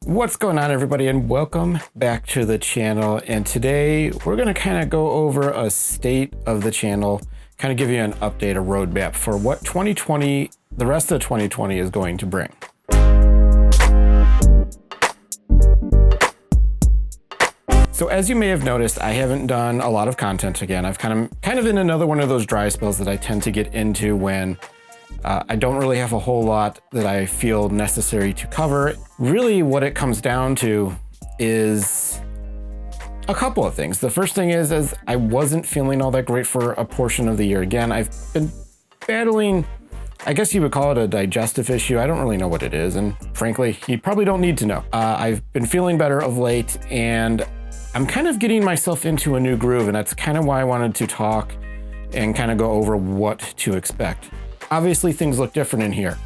What's going on, everybody, and welcome back to the channel. And today we're going to kind of go over a state of the channel, kind of give you an update, a roadmap for what 2020, the rest of 2020 is going to bring. So as you may have noticed, I haven't done a lot of content again. I've kind of in another one of those dry spells that I tend to get into when I don't really have a whole lot that I feel necessary to cover. Really what it comes down to is a couple of things. The first thing is I wasn't feeling all that great for a portion of the year. Again, I've been battling, I guess you would call it a digestive issue. I don't really know what it is, and frankly, you probably don't need to know. I've been feeling better of late, and I'm kind of getting myself into a new groove, and that's kind of why I wanted to talk and kind of go over what to expect. Obviously, things look different in here.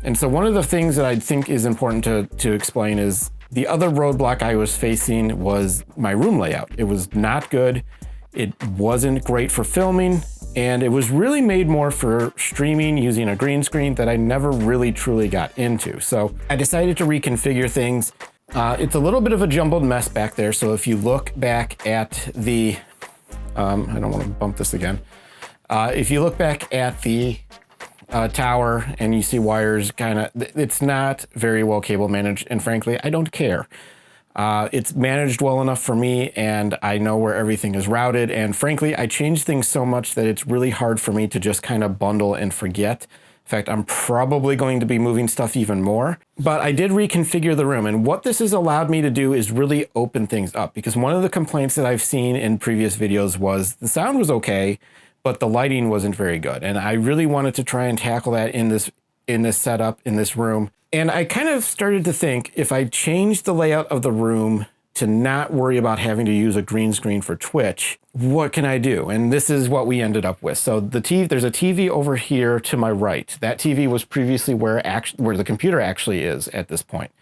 And so one of the things that I think is important to explain is the other roadblock I was facing was my room layout. It was not good. It wasn't great for filming, and it was really made more for streaming using a green screen that I never really truly got into. So I decided to reconfigure things. It's a little bit of a jumbled mess back there. So if you look back at the, I don't want to bump this again. If you look back at the tower and you see wires it's not very well cable managed, and frankly, I don't care. It's managed well enough for me, and I know where everything is routed, and frankly, I change things so much that it's really hard for me to just kind of bundle and forget. In fact, I'm probably going to be moving stuff even more, but I did reconfigure the room, and what this has allowed me to do is really open things up, because one of the complaints that I've seen in previous videos was the sound was okay, but the lighting wasn't very good. And I really wanted to try and tackle that in this setup, in this room. And I kind of started to think, if I change the layout of the room to not worry about having to use a green screen for Twitch, what can I do? And this is what we ended up with. So there's a TV over here to my right. That TV was previously where the computer actually is at this point.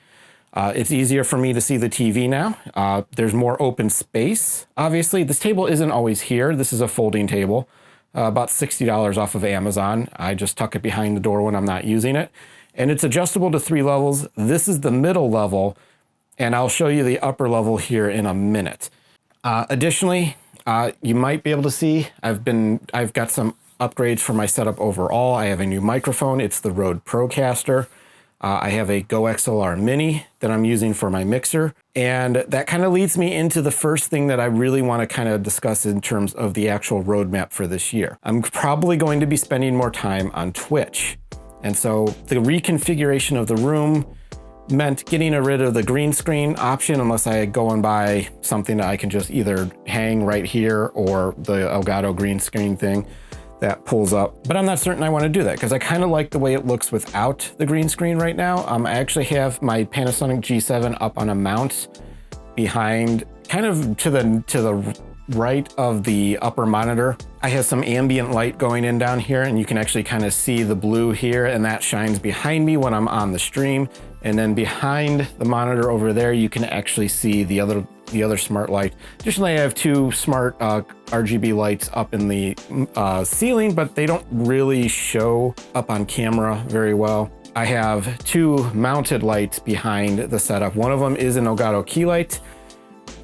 It's easier for me to see the TV now. There's more open space. Obviously, this table isn't always here. This is a folding table. About $60 off of Amazon. I just tuck it behind the door when I'm not using it. And it's adjustable to 3 levels. This is the middle level, and I'll show you the upper level here in a minute. Additionally, you might be able to see, I've got some upgrades for my setup overall. I have a new microphone. It's the Rode Procaster. I have a Go XLR Mini that I'm using for my mixer. And that kind of leads me into the first thing that I really want to kind of discuss in terms of the actual roadmap for this year. I'm probably going to be spending more time on Twitch. And so the reconfiguration of the room meant getting rid of the green screen option, unless I go and buy something that I can just either hang right here or the Elgato green screen thing that pulls up. But I'm not certain I want to do that, because I kind of like the way it looks without the green screen right now. I actually have my Panasonic G7 up on a mount behind, kind of to the right of the upper monitor. I have some ambient light going in down here, and you can actually kind of see the blue here, and that shines behind me when I'm on the stream. And then behind the monitor over there, you can actually see the other smart light. Additionally, I have 2 smart RGB lights up in the ceiling, but they don't really show up on camera very well. I have 2 mounted lights behind the setup. One of them is an Elgato key light.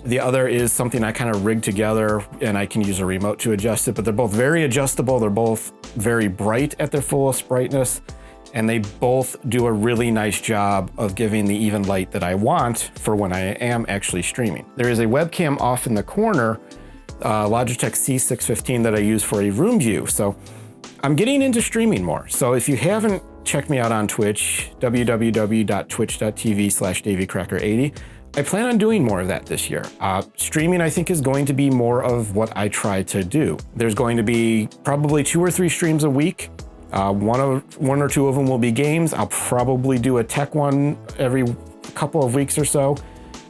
The other is something I kind of rigged together, and I can use a remote to adjust it, but they're both very adjustable. They're both very bright at their fullest brightness, and they both do a really nice job of giving the even light that I want for when I am actually streaming. There is a webcam off in the corner, Logitech C615, that I use for a room view. So I'm getting into streaming more. So if you haven't checked me out on Twitch, www.twitch.tv/DavyCracker80, I plan on doing more of that this year. Streaming, I think, is going to be more of what I try to do. There's going to be probably 2 or 3 streams a week. One or two of them will be games. I'll probably do a tech one every couple of weeks or so.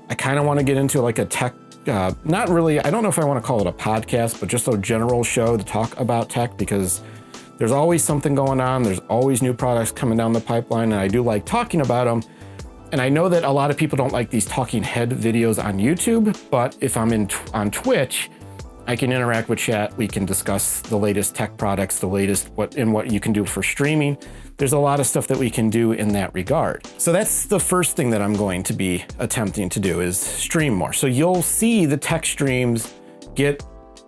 I kind of want to get into like a tech, not really, I don't know if I want to call it a podcast, but just a general show to talk about tech, because there's always something going on. There's always new products coming down the pipeline, and I do like talking about them. And I know that a lot of people don't like these talking head videos on YouTube, but if I'm on Twitch, I can interact with chat. We can discuss the latest tech products, the latest what you can do for streaming. there's a lot of stuff that we can do in that regard. So that's the first thing that I'm going to be attempting to do, is stream more. So you'll see the tech streams get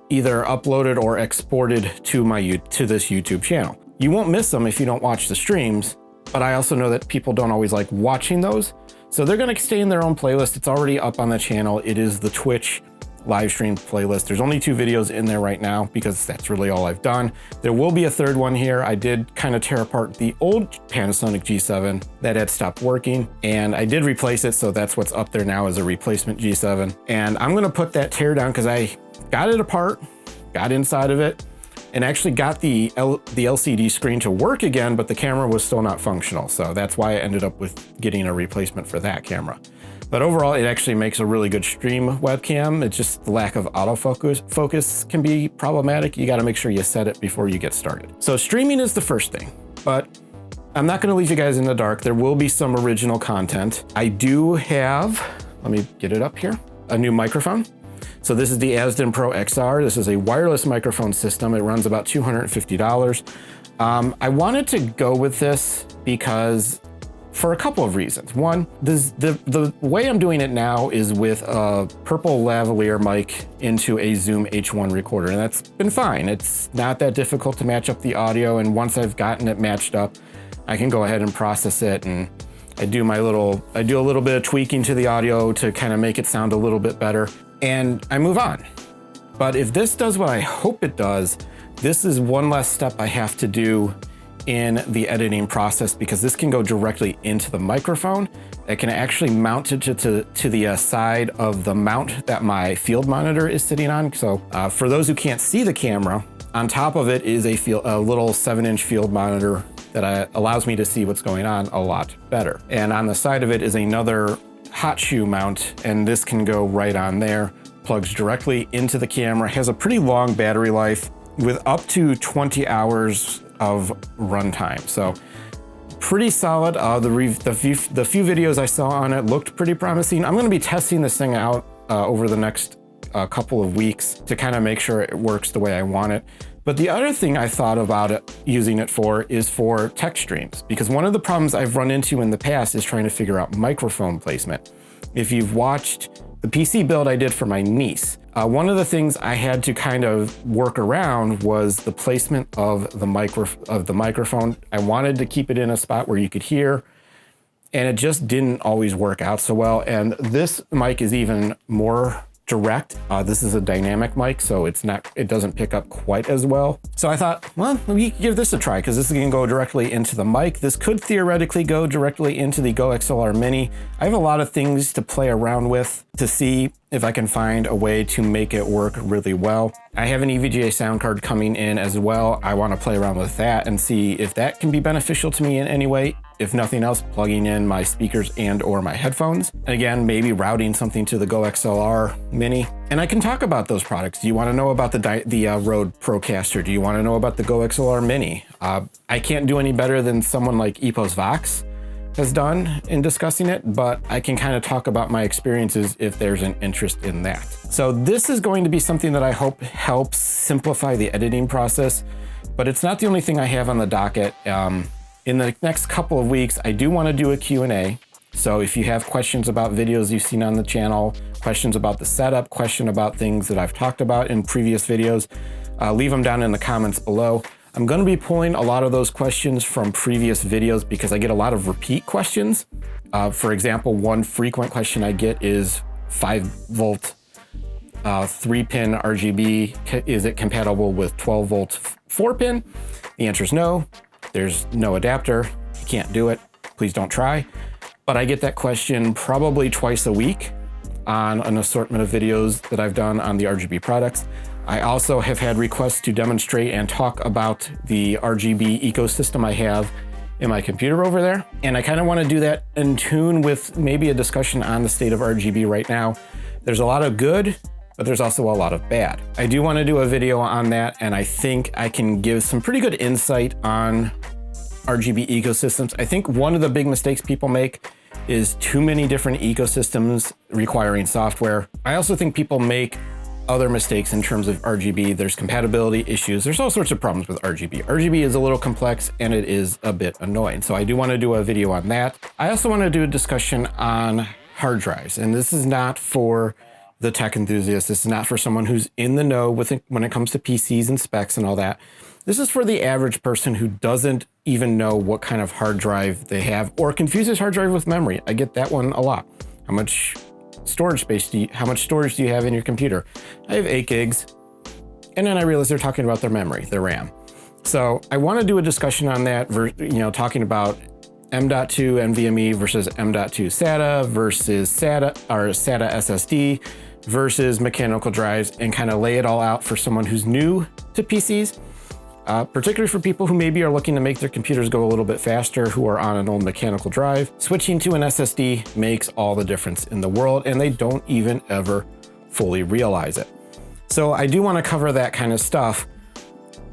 either uploaded or exported to this YouTube channel. You won't miss them if you don't watch the streams, but I also know that people don't always like watching those. So they're gonna stay in their own playlist. It's already up on the channel. It is the Twitch live stream playlist. There's only 2 videos in there right now because that's really all I've done. There will be a third one here. I did kind of tear apart the old Panasonic G7 that had stopped working, and I did replace it, so that's what's up there now as a replacement G7. And I'm gonna put that tear down because I got it apart, got inside of it, and actually got the LCD screen to work again, but the camera was still not functional. So that's why I ended up with getting a replacement for that camera. But overall, it actually makes a really good stream webcam. It's just the lack of autofocus can be problematic. You gotta make sure you set it before you get started. So streaming is the first thing, but I'm not gonna leave you guys in the dark. There will be some original content. I do have, let me get it up here, a new microphone. So this is the Azdeon Pro-XR. This is a wireless microphone system. It runs about $250. I wanted to go with this because for a couple of reasons. One, the way I'm doing it now is with a purple lavalier mic into a Zoom H1 recorder, and that's been fine. It's not that difficult to match up the audio, and once I've gotten it matched up, I can go ahead and process it, and I do a little bit of tweaking to the audio to kind of make it sound a little bit better, and I move on. But if this does what I hope it does, this is one less step I have to do in the editing process, because this can go directly into the microphone. It can actually mount it to the side of the mount that my field monitor is sitting on. So for those who can't see the camera, on top of it is a little 7-inch field monitor that allows me to see what's going on a lot better. And on the side of it is another hot shoe mount, and this can go right on there, plugs directly into the camera, has a pretty long battery life with up to 20 hours of runtime. So pretty solid. The few videos I saw on it looked pretty promising. I'm gonna be testing this thing out over the next couple of weeks to kind of make sure it works the way I want it. But the other thing I thought about using it for is for tech streams, because one of the problems I've run into in the past is trying to figure out microphone placement. If you've watched the PC build I did for my niece, one of the things I had to kind of work around was the placement of the microphone. I wanted to keep it in a spot where you could hear, and it just didn't always work out so well. And this mic is even more direct. This is a dynamic mic, so it doesn't pick up quite as well. So I thought, well, we could give this a try, because this can go directly into the mic. This could theoretically go directly into the Go XLR Mini. I have a lot of things to play around with to see if I can find a way to make it work really well. I have an EVGA sound card coming in as well. I want to play around with that and see if that can be beneficial to me in any way. If nothing else, plugging in my speakers and or my headphones. And again, maybe routing something to the Go XLR Mini. And I can talk about those products. Do you want to know about the Rode Procaster? Do you want to know about the Go XLR Mini? I can't do any better than someone like Epos Vox has done in discussing it, but I can kind of talk about my experiences if there's an interest in that. So this is going to be something that I hope helps simplify the editing process, but it's not the only thing I have on the docket. In the next couple of weeks, I do want to do a Q&A. So if you have questions about videos you've seen on the channel, questions about the setup, question about things that I've talked about in previous videos, leave them down in the comments below. I'm going to be pulling a lot of those questions from previous videos because I get a lot of repeat questions. For example, one frequent question I get is 5-volt 3-pin RGB. Is it compatible with 12-volt 4-pin? The answer is no. There's no adapter. You can't do it. Please don't try. But I get that question probably twice a week on an assortment of videos that I've done on the RGB products. I also have had requests to demonstrate and talk about the RGB ecosystem I have in my computer over there. And I kind of want to do that in tune with maybe a discussion on the state of RGB right now. There's a lot of good, but there's also a lot of bad. I do want to do a video on that, and I think I can give some pretty good insight on RGB ecosystems. I think one of the big mistakes people make is too many different ecosystems requiring software. I also think people make other mistakes in terms of RGB. There's compatibility issues. There's all sorts of problems with RGB. RGB is a little complex and it is a bit annoying. So I do want to do a video on that. I also want to do a discussion on hard drives. And this is not for the tech enthusiast. This is not for someone who's in the know with it when it comes to PCs and specs and all that. This is for the average person who doesn't even know what kind of hard drive they have or confuses hard drive with memory. I get that one a lot. How much storage do you have in your computer? I have 8 gigs. And then I realized they're talking about their memory, their RAM. So I want to do a discussion on that, talking about M.2 NVMe versus M.2 SATA versus SATA SSD versus mechanical drives, and kind of lay it all out for someone who's new to PCs. Particularly for people who maybe are looking to make their computers go a little bit faster, who are on an old mechanical drive. Switching to an SSD makes all the difference in the world, and they don't even ever fully realize it. So I do want to cover that kind of stuff.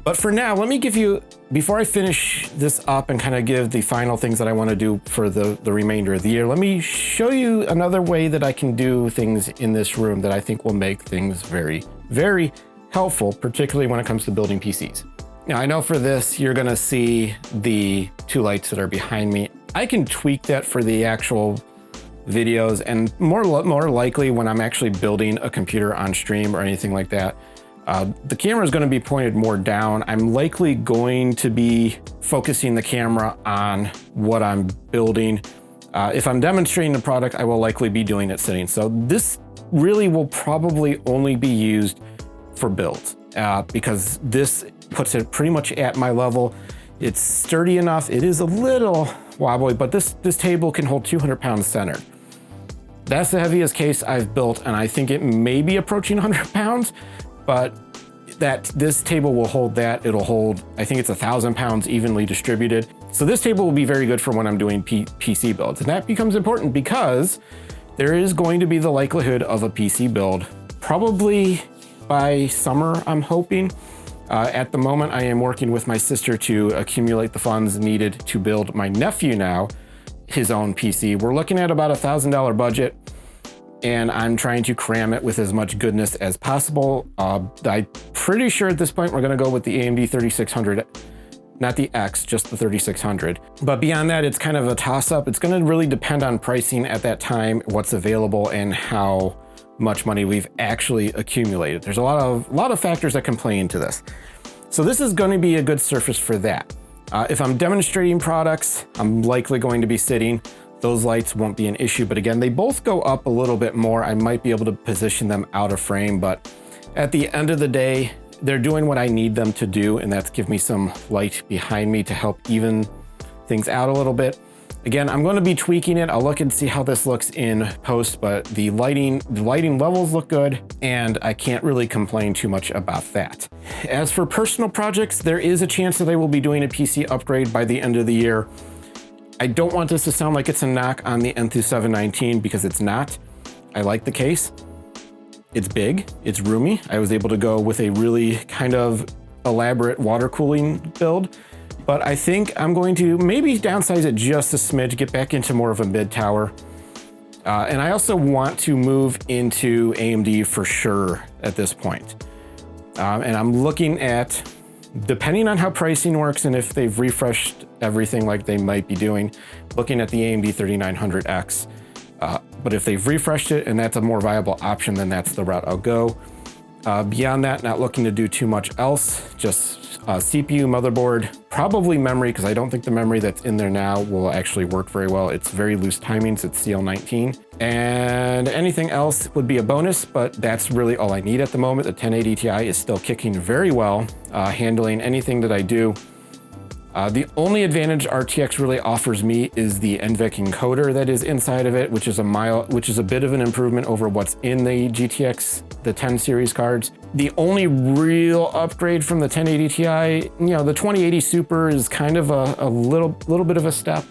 But for now, let me give you, before I finish this up and kind of give the final things that I want to do for the remainder of the year, let me show you another way that I can do things in this room that I think will make things very, very helpful, particularly when it comes to building PCs. Now, I know for this, you're gonna see the 2 lights that are behind me. I can tweak that for the actual videos, and more likely when I'm actually building a computer on stream or anything like that, the camera is gonna be pointed more down. I'm likely going to be focusing the camera on what I'm building. If I'm demonstrating the product, I will likely be doing it sitting. So this really will probably only be used for builds, because this puts it pretty much at my level. It's sturdy enough. It is a little wobbly, but this table can hold 200 pounds centered. That's the heaviest case I've built, and I think it may be approaching 100 pounds, but this table will hold that. It'll hold, I think it's 1,000 pounds evenly distributed. So this table will be very good for when I'm doing PC builds. And that becomes important because there is going to be the likelihood of a PC build, probably by summer, I'm hoping. At the moment, I am working with my sister to accumulate the funds needed to build my nephew now his own PC. We're looking at about $1,000 budget, and I'm trying to cram it with as much goodness as possible. I'm pretty sure at this point we're gonna go with the AMD 3600, not the X, just the 3600. But beyond that, it's kind of a toss-up. It's gonna really depend on pricing at that time, what's available, and how much money we've actually accumulated. There's a lot of factors that can play into this. So this is going to be a good surface for that. If I'm demonstrating products, I'm likely going to be sitting. Those lights won't be an issue, but again, they both go up a little bit more. I might be able to position them out of frame, but at the end of the day, they're doing what I need them to do, and that's give me some light behind me to help even things out a little bit. Again, I'm going to be tweaking it. I'll look and see how this looks in post, but the lighting levels look good, and I can't really complain too much about that. As for personal projects, there is a chance that I will be doing a PC upgrade by the end of the year. I don't want this to sound like it's a knock on the Enthoo 719, because it's not. I like the case. It's big, it's roomy. I was able to go with a really kind of elaborate water cooling build. But I think I'm going to maybe downsize it just a smidge, get back into more of a mid tower. And I also want to move into AMD for sure at this point. And I'm looking at, depending on how pricing works and if they've refreshed everything like they might be doing, looking at the AMD 3900X. But if they've refreshed it and that's a more viable option, then that's the route I'll go. Beyond that, not looking to do too much else, just CPU, motherboard, probably memory, because I don't think the memory that's in there now will actually work very well. It's very loose timings, it's CL19. And anything else would be a bonus, but that's really all I need at the moment. The 1080 Ti is still kicking very well, handling anything that I do. The only advantage RTX really offers me is the NVENC encoder that is inside of it, which is a bit of an improvement over what's in the GTX, the 10 series cards. The only real upgrade from the 1080 Ti, the 2080 Super is kind of a little bit of a step,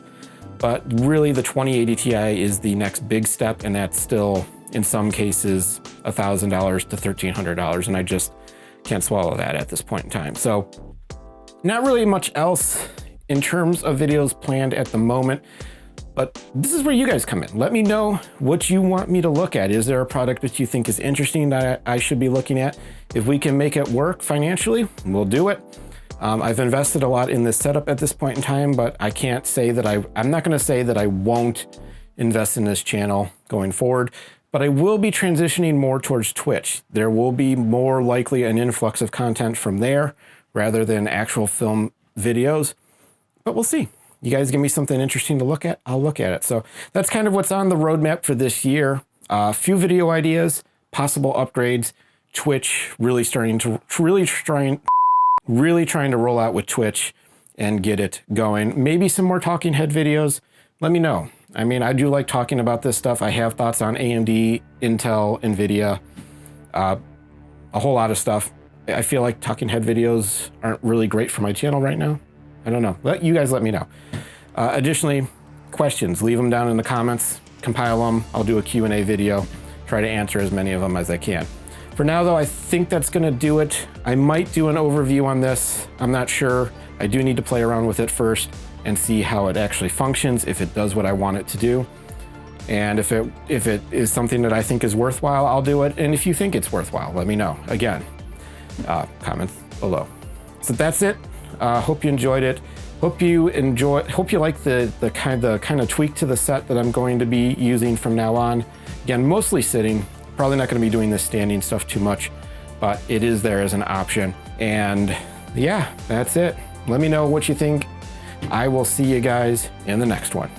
but really the 2080 Ti is the next big step, and that's still, in some cases, $1,000 to $1,300, and I just can't swallow that at this point in time. So not really much else in terms of videos planned at the moment. But this is where you guys come in. Let me know what you want me to look at. Is there a product that you think is interesting that I should be looking at? If we can make it work financially, we'll do it. I've invested a lot in this setup at this point in time, but I can't say that I'm not gonna say that I won't invest in this channel going forward, but I will be transitioning more towards Twitch. There will be more likely an influx of content from there rather than actual film videos, but we'll see. You guys give me something interesting to look at, I'll look at it. So that's kind of what's on the roadmap for this year. A few video ideas, possible upgrades, Twitch really trying to roll out with Twitch and get it going. Maybe some more talking head videos. Let me know. I mean, I do like talking about this stuff. I have thoughts on AMD, Intel, NVIDIA, a whole lot of stuff. I feel like talking head videos aren't really great for my channel right now. I don't know. You guys let me know. Additionally, questions, leave them down in the comments, compile them. I'll do a Q&A video, try to answer as many of them as I can. For now though, I think that's gonna do it. I might do an overview on this. I'm not sure. I do need to play around with it first and see how it actually functions, if it does what I want it to do. And if it is something that I think is worthwhile, I'll do it. And if you think it's worthwhile, let me know. Again, comments below. So that's it. Hope you enjoyed it. Hope you like the kind of tweak to the set that I'm going to be using from now on. Again, mostly sitting. Probably not going to be doing this standing stuff too much, but it is there as an option. And yeah, that's it. Let me know what you think. I will see you guys in the next one.